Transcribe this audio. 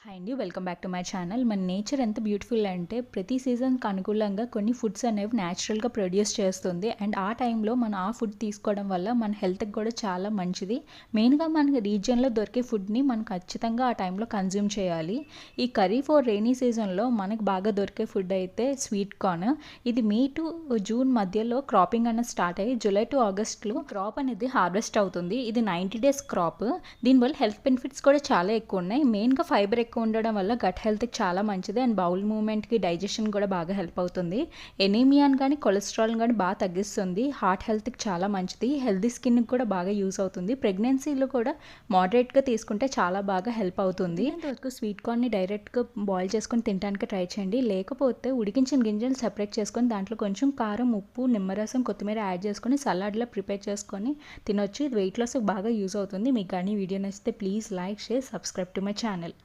Hi అండి, welcome back to my channel. మన nature ఎంత బ్యూటిఫుల్ అంటే ప్రతి సీజన్కి అనుకూలంగా కొన్ని ఫుడ్స్ అనేవి న్యాచురల్గా ప్రొడ్యూస్ చేస్తుంది. అండ్ ఆ టైంలో మనం ఆ ఫుడ్ తీసుకోవడం వల్ల మన హెల్త్కి కూడా చాలా మంచిది. మెయిన్గా మన రీజియన్లో దొరికే ఫుడ్ని మనం ఖచ్చితంగా ఆ టైంలో కన్జ్యూమ్ చేయాలి. ఈ కర్రీ ఫర్ రెయినీ సీజన్లో మనకు బాగా దొరికే ఫుడ్ అయితే స్వీట్ కార్న్. ఇది మే టు జూన్ మధ్యలో క్రాపింగ్ అనేది స్టార్ట్ అయ్యి జూలై టు ఆగస్ట్లో క్రాప్ అనేది హార్వెస్ట్ అవుతుంది. ఇది 90 days క్రాప్. దీనివల్ల హెల్త్ బెనిఫిట్స్ కూడా చాలా ఎక్కువ ఉన్నాయి. మెయిన్గా ఫైబర్ ఎక్కువ ఉండడం వల్ల గట్ హెల్త్కి చాలా మంచిది. అండ్ బౌల్ మూవ్మెంట్కి, డైజెషన్ కూడా బాగా హెల్ప్ అవుతుంది. ఎనీమియాని కానీ కొలెస్ట్రాల్ కానీ బాగా తగ్గిస్తుంది. హార్ట్ హెల్త్కి చాలా మంచిది. హెల్తీ స్కిన్కి కూడా బాగా యూస్ అవుతుంది. ప్రెగ్నెన్సీలో కూడా మోడరేట్గా తీసుకుంటే చాలా బాగా హెల్ప్ అవుతుంది. అంతవరకు స్వీట్ కార్న్ని డైరెక్ట్గా బాయిల్ చేసుకొని తినడానికి ట్రై చేయండి. లేకపోతే ఉడికించిన గింజలు సెపరేట్ చేసుకొని దాంట్లో కొంచెం కారం, ఉప్పు, నిమ్మరసం, కొత్తిమీర యాడ్ చేసుకొని సలాడ్లో ప్రిపేర్ చేసుకొని తినొచ్చు. ఇది వెయిట్ లాస్కి బాగా యూస్ అవుతుంది. మీకు కానీ వీడియో నచ్చితే please like, share, subscribe to my channel.